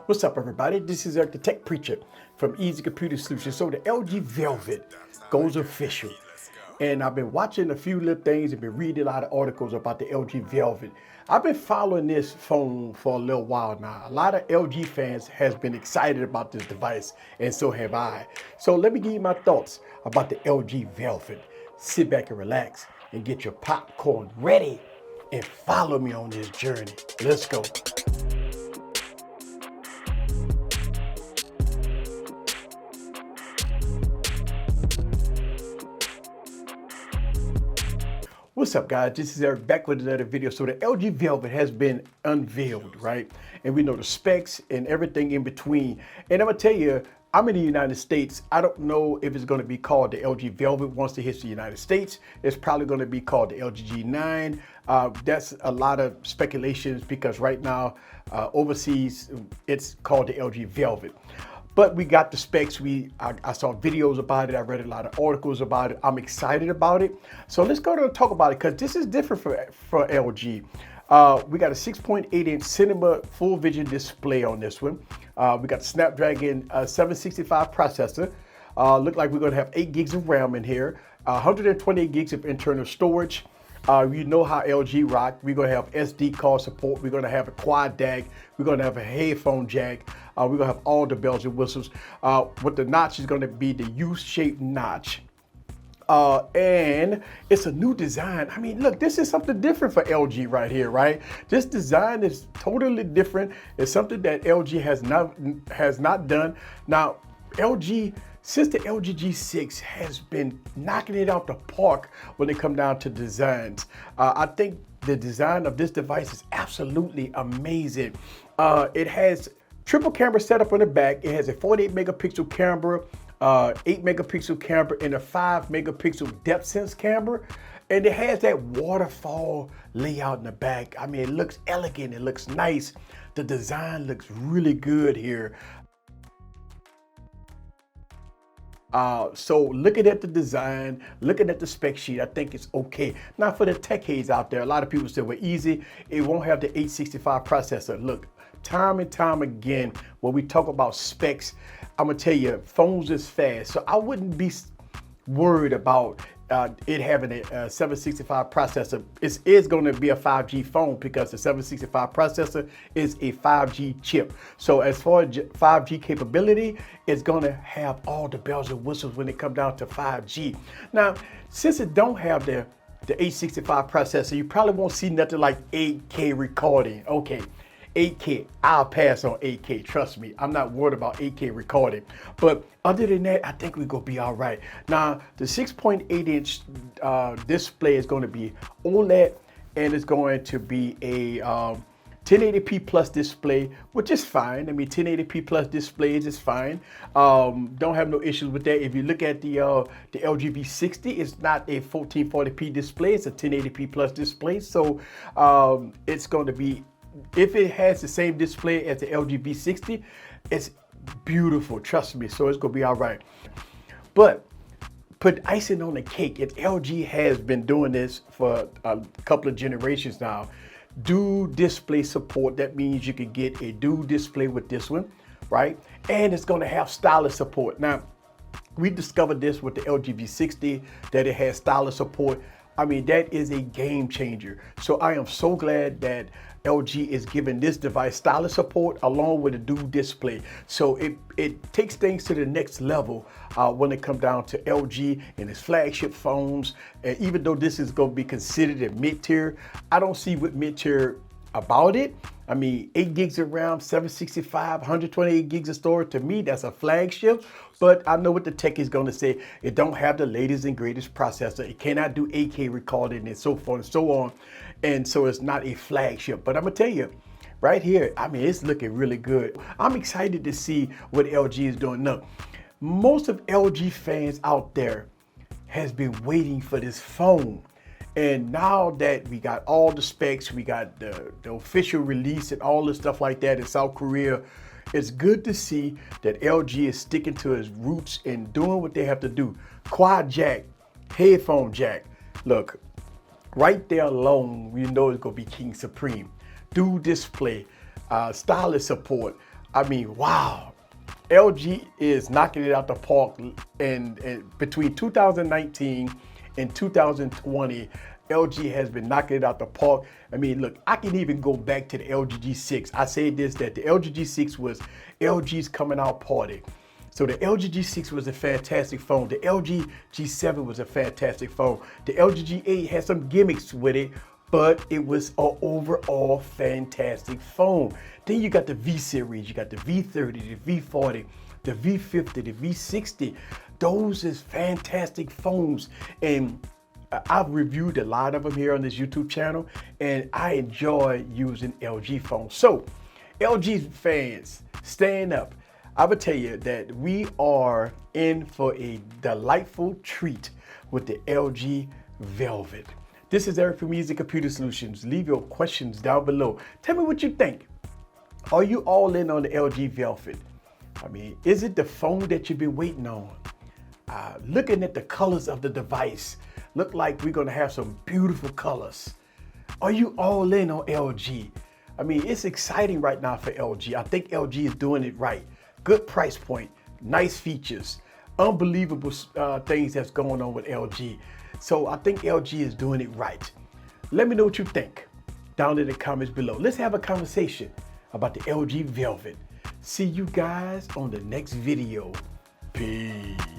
What's up, everybody? This is Eric the Tech Preacher from Easy Computer Solutions. So the LG Velvet goes official. And I've been watching a few little things and been reading a lot of articles about the LG Velvet. I've been following this phone for a little while now. A lot of LG fans has been excited about this device, and so have I. So let me give you my thoughts about the LG Velvet. Sit back and relax and get your popcorn ready and follow me on this journey. Let's go. What's up, guys? This is Eric back with another video. So the LG Velvet has been unveiled, right? And we know the specs and everything in between. And I'm gonna tell you, I'm in the United States. I don't know if it's gonna be called the LG Velvet once it hits the United States. It's probably gonna be called the LG G9. That's a lot of speculations because right now, overseas, it's called the LG Velvet. But we got the specs. I saw videos about it. I read a lot of articles about it. I'm excited about it. So let's go to talk about it because this is different for LG. We got a 6.8-inch cinema full vision display on this one. We got the Snapdragon 765 processor. Look like we're gonna have 8 gigs of RAM in here, 128 gigs of internal storage. You know how LG rock. We're gonna have SD card support. We're gonna have a quad DAC. We're gonna have a headphone jack. We're gonna have all the bells and whistles. With the notch is gonna be the U-shaped notch. And it's a new design. I mean, look, this is something different for LG right here, right? This design is totally different. It's something that LG has not done. Now, since the LG G6 has been knocking it out the park when it comes down to designs. I think the design of this device is absolutely amazing. It has triple camera setup on the back. It has a 48 megapixel camera, 8 megapixel camera, and a 5 megapixel depth sense camera. And it has that waterfall layout in the back. I mean, it looks elegant, it looks nice. The design looks really good here. So looking at the design, looking at the spec sheet, I think it's okay. Now for the tech heads out there, a lot of people say, well, easy, it won't have the 865 processor. Look, time and time again, when we talk about specs, I'm gonna tell you, phones is fast. So I wouldn't be worried about it having a 765 processor. It is going to be a 5G phone because the 765 processor is a 5G chip. So as far as 5G capability, it's going to have all the bells and whistles when it comes down to 5G. Now, since it don't have the 865 processor, you probably won't see nothing like 8K recording. Okay. 8K, I'll pass on 8K, trust me. I'm not worried about 8K recording. But other than that, I think we're gonna be all right. Now, the 6.8-inch display is gonna be OLED, and it's going to be a 1080p plus display, which is fine. I mean, 1080p plus displays is fine. Don't have no issues with that. If you look at the LG V60, it's not a 1440p display, it's a 1080p plus display. So it's going to be, if it has the same display as the LG V60, it's beautiful, trust me, so it's gonna be all right. But put icing on the cake, if LG has been doing this for a couple of generations now, dual display support, that means you can get a dual display with this one, right? And it's gonna have stylus support. Now, we discovered this with the LG V60, that it has stylus support. I mean, that is a game changer. So I am so glad that LG is giving this device stylus support along with a dual display. So it takes things to the next level when it comes down to LG and its flagship phones. And even though this is going to be considered a mid-tier, I don't see what mid-tier about it. I mean, 8 gigs of RAM, 765, 128 gigs of storage. To me, that's a flagship. But I know what the tech is going to say. It don't have the latest and greatest processor. It cannot do 8K recording and so forth and so on. And so it's not a flagship. But I'm going to tell you, right here, I mean, it's looking really good. I'm excited to see what LG is doing. Look, most of LG fans out there has been waiting for this phone. And now that we got all the specs, we got the official release and all the stuff like that in South Korea, it's good to see that LG is sticking to its roots and doing what they have to do. Quad jack, headphone jack. Look, right there alone, we know it's gonna be King Supreme. Dual display, stylus support, I mean, wow. LG is knocking it out the park, and between 2019 and 2020, LG has been knocking it out the park. I mean, look, I can even go back to the LG G6. I said this, that the LG G6 was LG's coming out party. So the LG G6 was a fantastic phone. The LG G7 was a fantastic phone. The LG G8 had some gimmicks with it, but it was an overall fantastic phone. Then you got the V series, you got the V30, the V40, the V50, the V60. Those is fantastic phones. And I've reviewed a lot of them here on this YouTube channel, and I enjoy using LG phones. So LG fans, stand up. I would tell you that we are in for a delightful treat with the LG Velvet. This is Eric from Easy Computer Solutions. Leave your questions down below. Tell me what you think. Are you all in on the LG Velvet? I mean, is it the phone that you've been waiting on? Looking at the colors of the device, look like we're gonna have some beautiful colors. Are you all in on LG? I mean, it's exciting right now for LG. I think LG is doing it right. Good price point, nice features, unbelievable things that's going on with LG. So I think LG is doing it right. Let me know what you think down in the comments below. Let's have a conversation about the LG Velvet. See you guys on the next video. Peace.